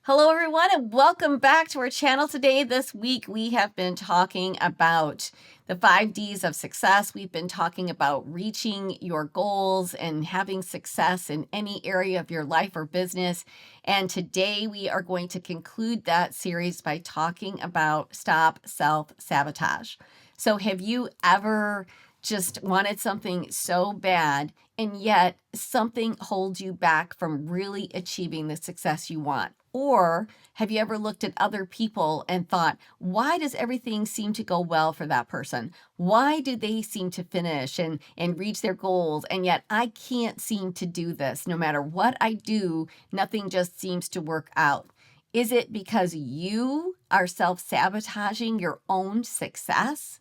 Hello, everyone, and welcome back to our channel today. This week, we have been talking about the 5 Ds of success. We've been talking about reaching your goals and having success in any area of your life or business. And today, we are going to conclude that series by talking about stop self-sabotage. So have you ever just wanted something so bad, and yet something holds you back from really achieving the success you want? Or have you ever looked at other people and thought, why does everything seem to go well for that person? Why do they seem to finish and reach their goals? And yet I can't seem to do this. No matter what I do, nothing just seems to work out. Is it because you are self-sabotaging your own success?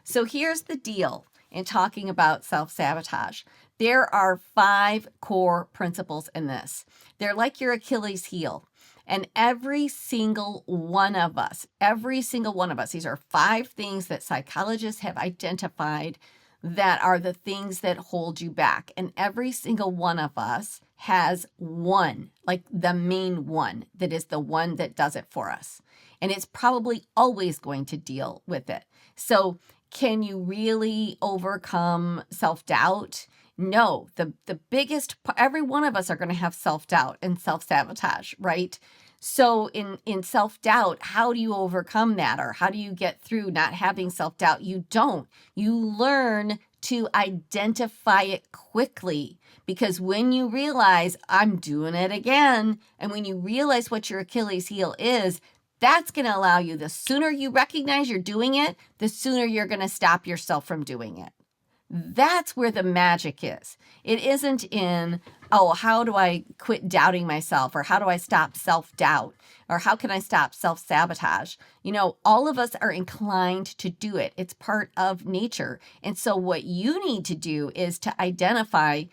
So here's the deal in talking about self-sabotage. There are 5 core principles in this. They're like your Achilles heel. And every single one of us, these are 5 things that psychologists have identified that are the things that hold you back. And every single one of us has one, like the main one, that is the one that does it for us. And it's probably always going to deal with it. So can you really overcome self-doubt? No, the biggest, every one of us are going to have self-doubt and self-sabotage, right? So in self-doubt, how do you overcome that? Or how do you get through not having self-doubt? You don't. You learn to identify it quickly, because when you realize I'm doing it again, and when you realize what your Achilles heel is, that's going to allow you, the sooner you recognize you're doing it, the sooner you're going to stop yourself from doing it. That's where the magic is. It isn't in, oh, how do I quit doubting myself? Or how do I stop self-doubt? Or how can I stop self-sabotage? You know, all of us are inclined to do it. It's part of nature. And so what you need to do is to identify,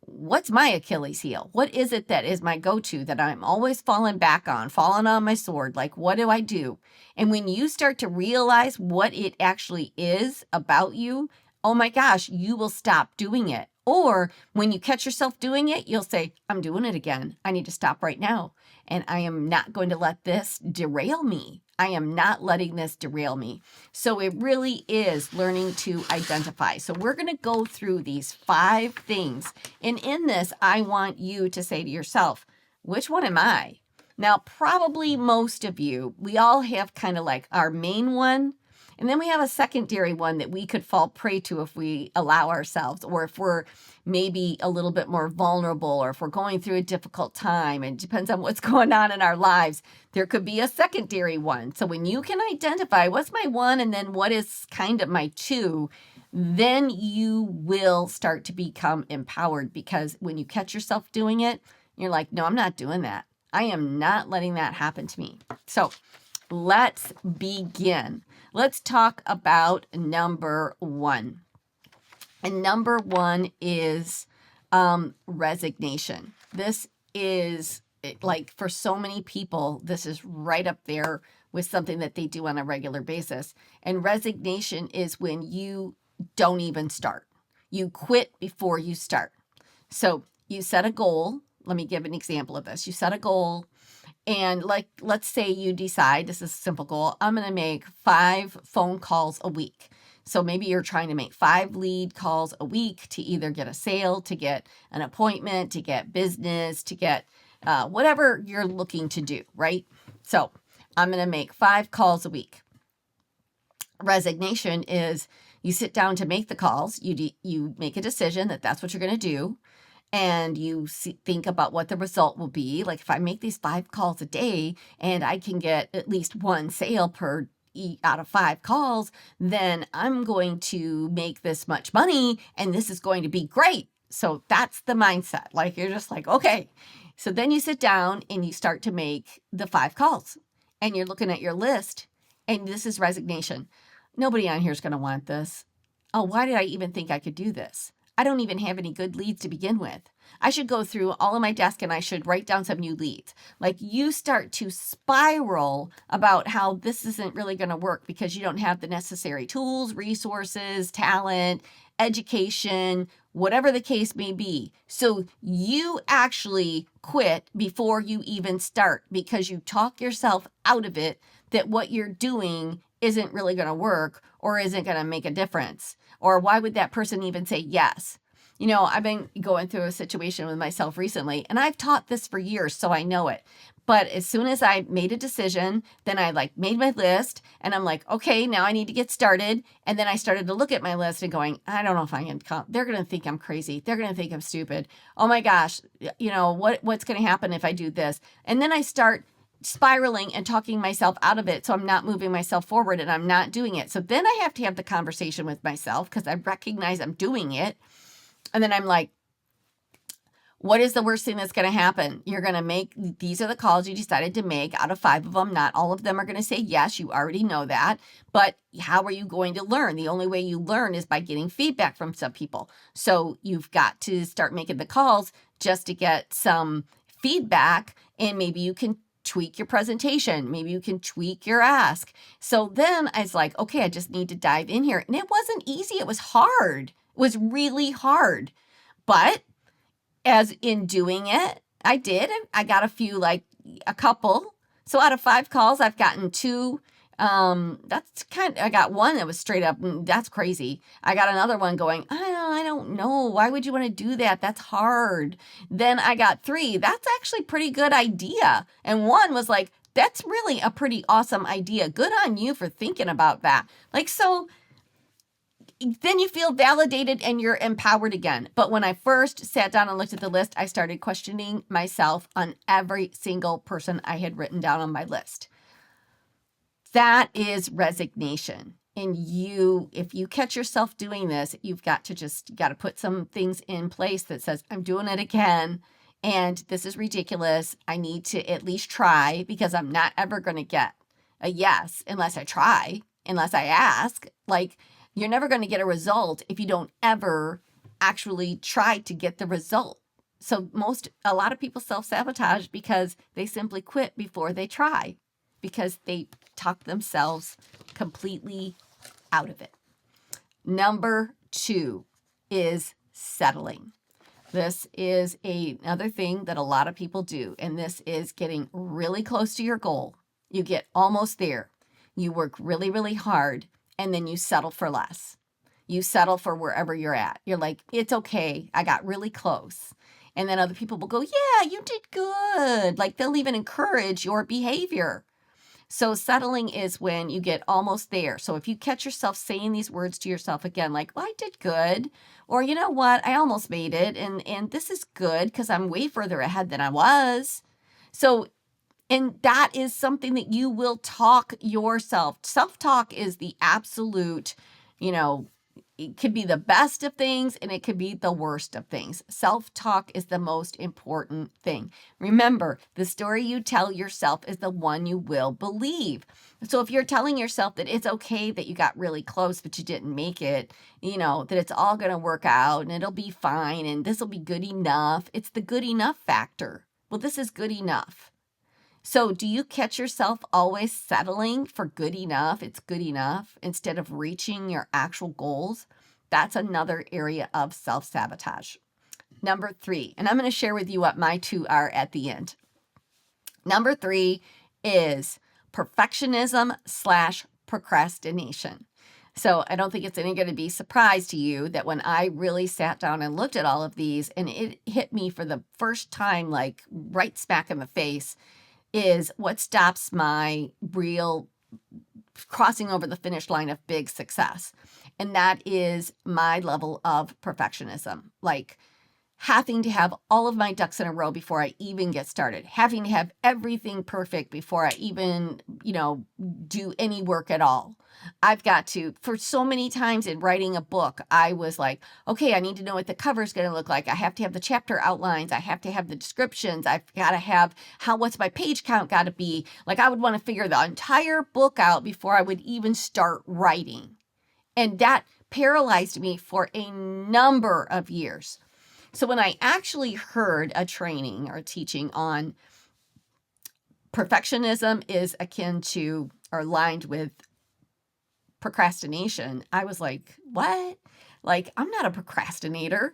what's my Achilles heel? What is it that is my go-to that I'm always falling on my sword? Like, what do I do? And when you start to realize what it actually is about you, oh my gosh, you will stop doing it. Or when you catch yourself doing it, you'll say, I'm doing it again. I need to stop right now. And I am not going to let this derail me. I am not letting this derail me. So it really is learning to identify. So we're going to go through these 5 things. And in this, I want you to say to yourself, which one am I? Now, probably most of you, we all have kind of like our main one. And then we have a secondary one that we could fall prey to if we allow ourselves, or if we're maybe a little bit more vulnerable, or if we're going through a difficult time. It depends on what's going on in our lives. There could be a secondary one. So when you can identify what's my 1 and then what is kind of my 2, then you will start to become empowered, because when you catch yourself doing it, you're like, no, I'm not doing that. I am not letting that happen to me. So let's begin. Let's talk about number 1. And number 1 is resignation. This is, like, for so many people, this is right up there with something that they do on a regular basis. And resignation is when you don't even start. You quit before you start. So you set a goal. Let me give an example of this. You set a goal. And like, let's say you decide, this is a simple goal, I'm going to make 5 phone calls a week. So maybe you're trying to make 5 lead calls a week to either get a sale, to get an appointment, to get business, to get whatever you're looking to do, right? So I'm going to make 5 calls a week. Resignation is you sit down to make the calls. You make a decision that that's what you're going to do. And you think about what the result will be. Like, if I make these 5 calls a day and I can get at least 1 sale per out of 5 calls, then I'm going to make this much money and this is going to be great. So that's the mindset. Like, you're just like, okay. So then you sit down and you start to make the 5 calls, and you're looking at your list, and this is resignation. Nobody on here is going to want this. Oh, why did I even think I could do this? I don't even have any good leads to begin with. I should go through all of my desk and I should write down some new leads. Like, you start to spiral about how this isn't really going to work because you don't have the necessary tools, resources, talent, education, whatever the case may be. So you actually quit before you even start because you talk yourself out of it that what you're doing isn't really going to work or isn't going to make a difference. Or why would that person even say yes? I've been going through a situation with myself recently, and I've taught this for years, so I know it. But as soon as I made a decision, then I made my list and I'm like, okay, now I need to get started. And then I started to look at my list and going, I don't know if I can come. They're going to think I'm crazy. They're going to think I'm stupid. Oh my gosh, what's going to happen if I do this? And then I start spiraling and talking myself out of it. So I'm not moving myself forward and I'm not doing it. So then I have to have the conversation with myself because I recognize I'm doing it. And then I'm like, what is the worst thing that's going to happen? You're going to make, these are the calls you decided to make. Out of 5 of them, not all of them are going to say yes. You already know that. But how are you going to learn? The only way you learn is by getting feedback from some people. So you've got to start making the calls just to get some feedback, and maybe you can tweak your presentation. Maybe you can tweak your ask. So then I was like, okay, I just need to dive in here. And it wasn't easy. It was hard. It was really hard. But as in doing it, I did. I got a couple. So out of 5 calls, I've gotten 2. I got one that was straight up, that's crazy. I got another one going, I don't know. Why would you want to do that? That's hard. Then I got 3. That's actually a pretty good idea. And one was like, that's really a pretty awesome idea. Good on you for thinking about that. So then you feel validated and you're empowered again. But when I first sat down and looked at the list, I started questioning myself on every single person I had written down on my list. That is resignation. And if you catch yourself doing this, you've got to put some things in place that says, I'm doing it again. And this is ridiculous. I need to at least try because I'm not ever going to get a yes unless I try, unless I ask. You're never going to get a result if you don't ever actually try to get the result. So a lot of people self-sabotage because they simply quit before they try, because they talk themselves completely out of it. Number 2 is settling. This is another thing that a lot of people do, and this is getting really close to your goal. You get almost there. You work really, really hard, and then you settle for less. You settle for wherever you're at. You're like, it's okay. I got really close. And then other people will go, yeah, you did good. They'll even encourage your behavior. So settling is when you get almost there. So if you catch yourself saying these words to yourself again, well, I did good, or you know what, I almost made it, and this is good because I'm way further ahead than I was. And that is something that you will talk yourself. Self-talk is the absolute, it could be the best of things and it could be the worst of things. Self-talk is the most important thing. Remember, the story you tell yourself is the one you will believe. So if you're telling yourself that it's okay that you got really close but you didn't make it, that it's all going to work out and it'll be fine and this will be good enough. It's the good enough factor. Well, this is good enough. So do you catch yourself always settling for good enough? It's good enough instead of reaching your actual goals. That's another area of self-sabotage. Number 3, and I'm going to share with you what my 2 are at the end. Number 3 is perfectionism/procrastination. So I don't think it's any going to be a surprise to you that when I really sat down and looked at all of these and it hit me for the first time, right smack in the face, is what stops my real crossing over the finish line of big success. And that is my level of perfectionism. Having to have all of my ducks in a row before I even get started, having to have everything perfect before I even, do any work at all. I've got to, for so many times in writing a book, I was like, okay, I need to know what the cover is going to look like. I have to have the chapter outlines. I have to have the descriptions. I've got to have what's my page count got to be. I would want to figure the entire book out before I would even start writing. And that paralyzed me for a number of years. So when I actually heard a training or a teaching on perfectionism is akin to or aligned with procrastination, I was like, what? Like, I'm not a procrastinator.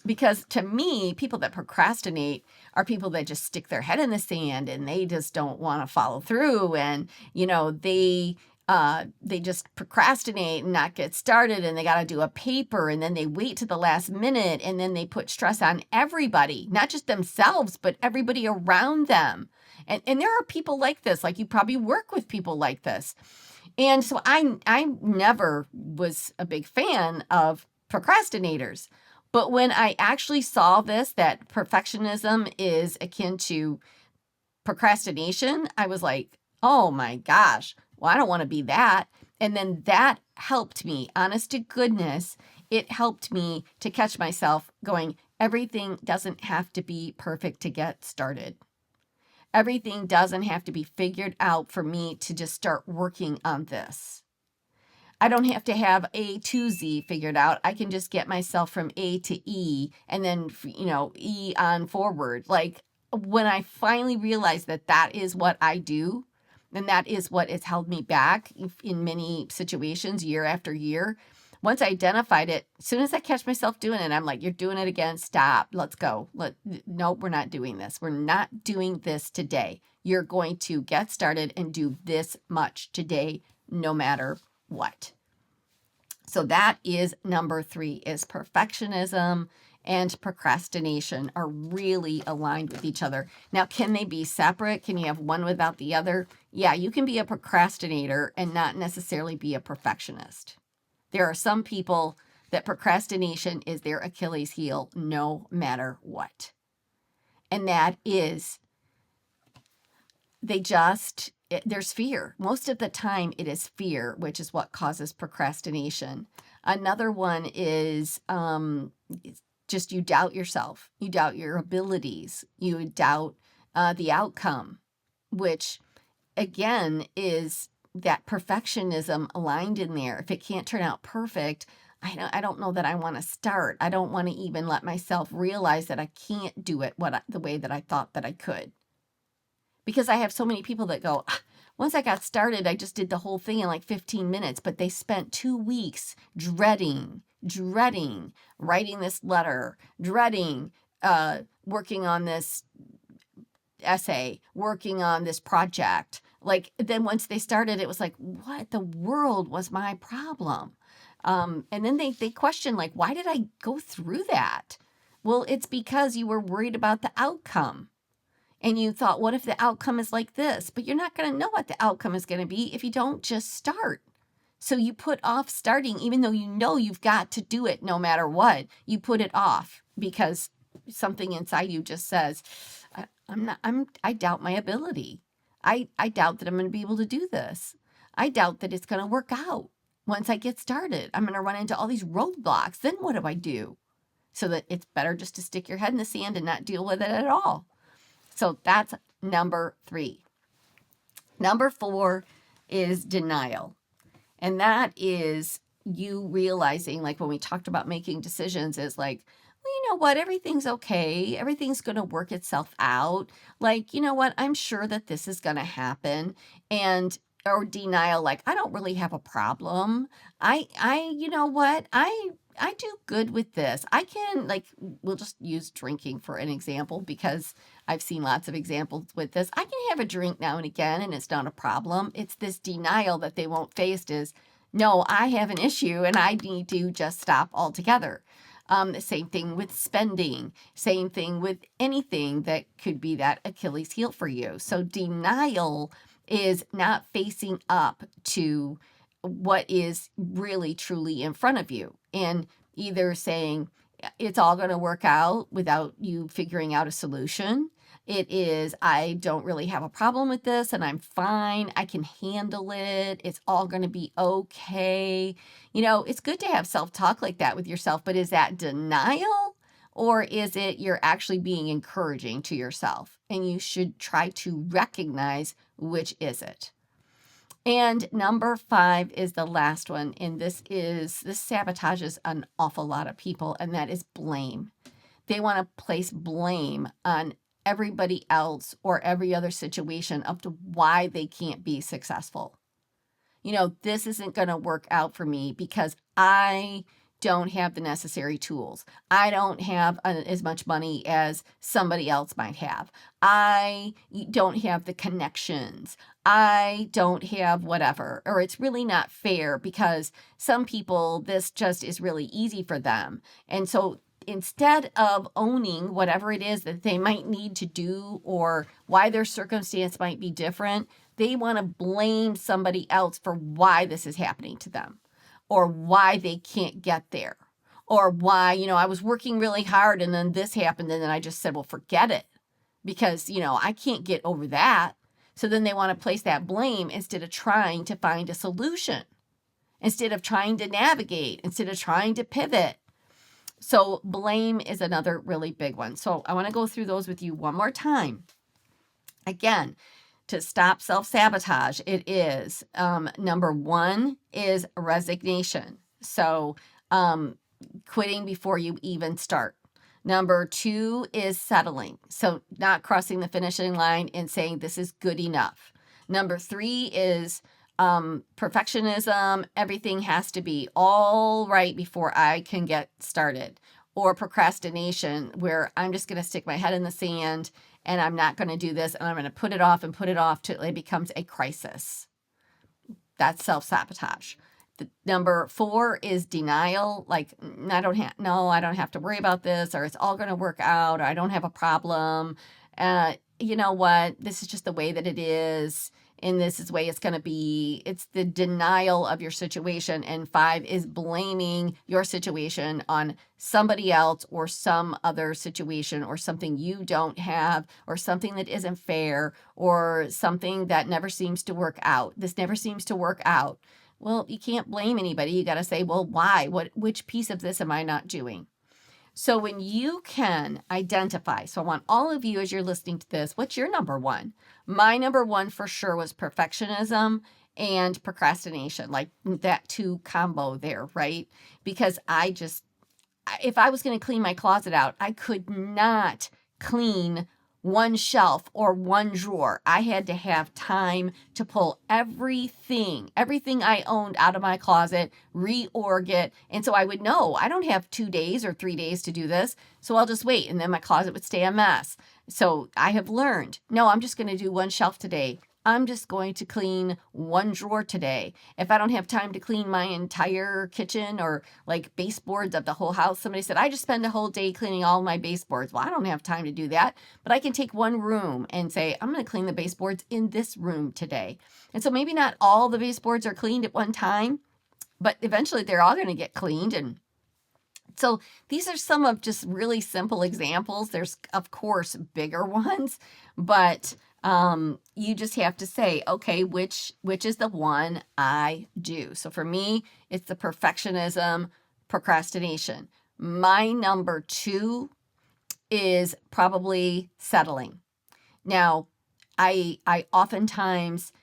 Because to me, people that procrastinate are people that just stick their head in the sand and they just don't want to follow through. And, they just procrastinate and not get started, and they got to do a paper, and then they wait to the last minute, and then they put stress on everybody, not just themselves, but everybody around them. And there are people like this, like you probably work with people like this. And so I never was a big fan of procrastinators. But when I actually saw this, that perfectionism is akin to procrastination, I was like, oh my gosh, well, I don't want to be that. And then that helped me, honest to goodness, it helped me to catch myself going, everything doesn't have to be perfect to get started. Everything doesn't have to be figured out for me to just start working on this. I don't have to have A to Z figured out. I can just get myself from A to E and then, E on forward. Like, when I finally realized that that is what I do, and that is what has held me back in many situations year after year. Once I identified it, as soon as I catch myself doing it, I'm like, you're doing it again. Stop. Let's go. Nope, we're not doing this. We're not doing this today. You're going to get started and do this much today, no matter what. So that is number 3, is perfectionism and procrastination are really aligned with each other. Now, can they be separate? Can you have one without the other? Yeah, you can be a procrastinator and not necessarily be a perfectionist. There are some people that procrastination is their Achilles heel no matter what. And that is, there's fear. Most of the time it is fear, which is what causes procrastination. Another one is just you doubt yourself. You doubt your abilities. You doubt the outcome, which again is that perfectionism aligned in there. If it can't turn out perfect, I don't know that I want to start. I don't want to even let myself realize that I can't do it the way that I thought that I could. Because I have so many people that go, once I got started, I just did the whole thing in like 15 minutes, but they spent 2 weeks dreading writing this letter, dreading working on this essay, working on this project. Like, then once they started, it was like, what the world was my problem? And then they question, like, why did I go through that? Well, it's because you were worried about the outcome. And you thought, what if the outcome is like this? But you're not going to know what the outcome is going to be if you don't just start. So you put off starting, even though you know you've got to do it no matter what. You put it off because something inside you just says, I doubt my ability. I doubt that I'm going to be able to do this. I doubt that it's going to work out. Once I get started, I'm going to run into all these roadblocks. Then what do I do? So that it's better just to stick your head in the sand and not deal with it at all. So that's number 3. Number 4 is denial. And that is you realizing, like when we talked about making decisions, is like, well, you know what? Everything's okay. Everything's going to work itself out. Like, you know what? I'm sure that this is going to happen. Or denial, like, I don't really have a problem. You know what? I do good with this. I can, like, we'll just use drinking for an example because I've seen lots of examples with this. I can have a drink now and again and it's not a problem. It's this denial that they won't face is, no, I have an issue and I need to just stop altogether. Same thing with spending, same thing with anything that could be that Achilles heel for you. So denial is not facing up to what is really truly in front of you and either saying it's all going to work out without you figuring out a solution. It is, I don't really have a problem with this and I'm fine. I can handle it. It's all going to be okay. It's good to have self-talk like that with yourself, but is that denial? Or is it you're actually being encouraging to yourself? And you should try to recognize which is it. And number 5 is the last one. And this sabotages an awful lot of people, and that is blame. They want to place blame on everybody else or every other situation up to why they can't be successful. This isn't going to work out for me because I don't have the necessary tools. I don't have as much money as somebody else might have. I don't have the connections. I don't have whatever, or it's really not fair because some people, this just is really easy for them. And so instead of owning whatever it is that they might need to do or why their circumstance might be different, they want to blame somebody else for why this is happening to them or why they can't get there or why, I was working really hard and then this happened and then I just said, well, forget it because, I can't get over that. So then they want to place that blame instead of trying to find a solution, instead of trying to navigate, instead of trying to pivot. So blame is another really big one. So I want to go through those with you one more time. Again, to stop self-sabotage, it is number one is resignation. So quitting before you even start. Number two is settling. So not crossing the finishing line and saying this is good enough. Number three is perfectionism. Everything has to be all right before I can get started. Or procrastination, where I'm just going to stick my head in the sand and I'm not going to do this and I'm going to put it off till it becomes a crisis. That's self-sabotage. Number four is denial. Like, I don't have to worry about this, or it's all going to work out, or I don't have a problem. You know what? This is just the way that it is. And this is the way it's going to be. It's the denial of your situation. And five is blaming your situation on somebody else or some other situation or something you don't have or something that isn't fair or something that never seems to work out. This never seems to work out. Well, you can't blame anybody. You got to say, well, why? Which piece of this am I not doing? So when you can identify, so I want all of you as you're listening to this, what's your number one? My number one for sure was perfectionism and procrastination, like that two combo there, right? Because if I was going to clean my closet out, I could not clean one shelf or one drawer. I had to have time to pull everything I owned out of my closet, reorg it. And so I would know I don't have 2 days or 3 days to do this. So I'll just wait. And then my closet would stay a mess. So I have learned, no, I'm just going to do one shelf today. I'm just going to clean one drawer today. If I don't have time to clean my entire kitchen or like baseboards of the whole house, somebody said, I just spend a whole day cleaning all my baseboards. Well, I don't have time to do that, but I can take one room and say, I'm going to clean the baseboards in this room today. And so maybe not all the baseboards are cleaned at one time, but eventually they're all going to get cleaned. And so these are some of just really simple examples. There's, of course, bigger ones, but you just have to say, okay, which is the one I do? So for me, it's the perfectionism, procrastination. My number two is probably settling. Now, I oftentimes,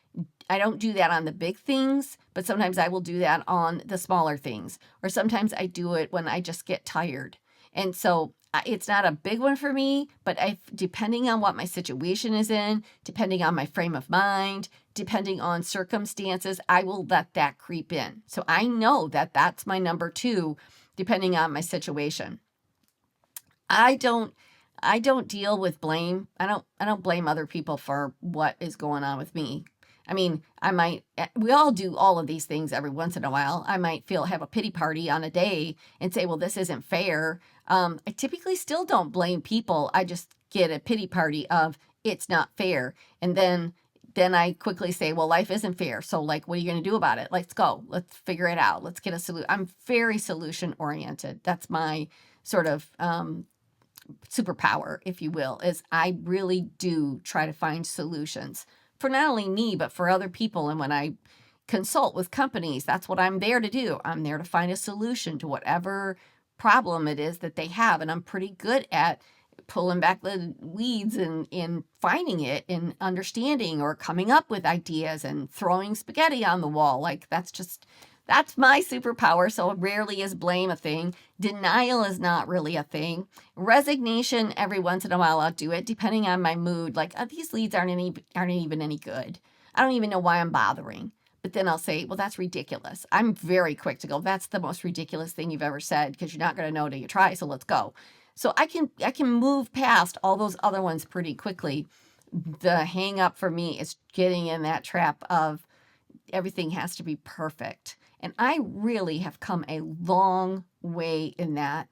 I don't do that on the big things, but sometimes I will do that on the smaller things. Or sometimes I do it when I just get tired. And so it's not a big one for me, but depending on what my situation is in, depending on my frame of mind, depending on circumstances, I will let that creep in. So I know that that's my number two, depending on my situation. I don't deal with blame. I don't blame other people for what is going on with me. I mean, we all do all of these things every once in a while. I might have a pity party on a day and say, well, this isn't fair. I typically still don't blame people. I just get a pity party of it's not fair. And then I quickly say, well, life isn't fair. So like, what are you going to do about it? Let's go. Let's figure it out. Let's get a solution. I'm very solution oriented. That's my sort of superpower, if you will, is I really do try to find solutions for not only me, but for other people. And when I consult with companies, that's what I'm there to do. I'm there to find a solution to whatever problem it is that they have. And I'm pretty good at pulling back the weeds and finding it and understanding or coming up with ideas and throwing spaghetti on the wall. Like that's my superpower. So rarely is blame a thing. Denial is not really a thing. Resignation, every once in a while I'll do it, depending on my mood. Like these leads aren't even any good. I don't even know why I'm bothering. But then I'll say, well, that's ridiculous. I'm very quick to go, that's the most ridiculous thing you've ever said, because you're not going to know till you try. So let's go. So I can move past all those other ones pretty quickly. The hang up for me is getting in that trap of everything has to be perfect. And I really have come a long way in that,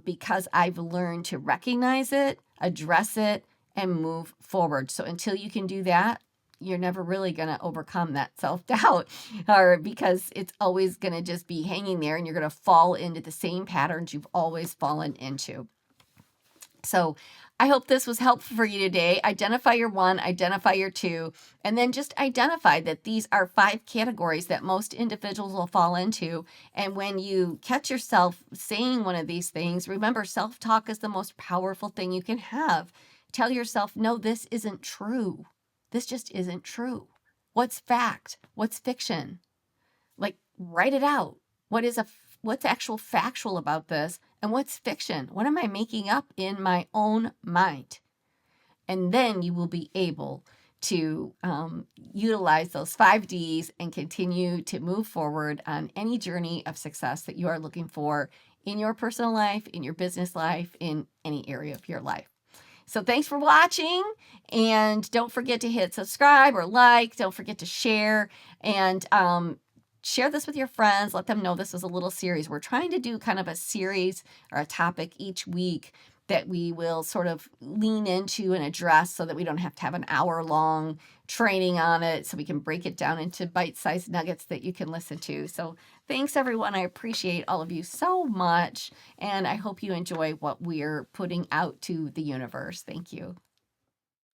because I've learned to recognize it, address it, and move forward. So until you can do that, you're never really going to overcome that self-doubt, or because it's always going to just be hanging there and you're going to fall into the same patterns you've always fallen into. So I hope this was helpful for you today. Identify your one, identify your two, and then just identify that these are 5 categories that most individuals will fall into. And when you catch yourself saying one of these things, remember, self-talk is the most powerful thing you can have. Tell yourself, no, this isn't true. This just isn't true. What's fact? What's fiction? Like, write it out. What's actual factual about this, and what's fiction? What am I making up in my own mind? And then you will be able to utilize those 5 Ds and continue to move forward on any journey of success that you are looking for in your personal life, in your business life, in any area of your life. So thanks for watching, and don't forget to hit subscribe or like. Don't forget to share, and share this with your friends. Let them know this is a little series. We're trying to do kind of a series or a topic each week that we will sort of lean into and address, so that we don't have to have an hour-long training on it, so we can break it down into bite-sized nuggets that you can listen to. So thanks, everyone. I appreciate all of you so much, and I hope you enjoy what we're putting out to the universe. Thank you.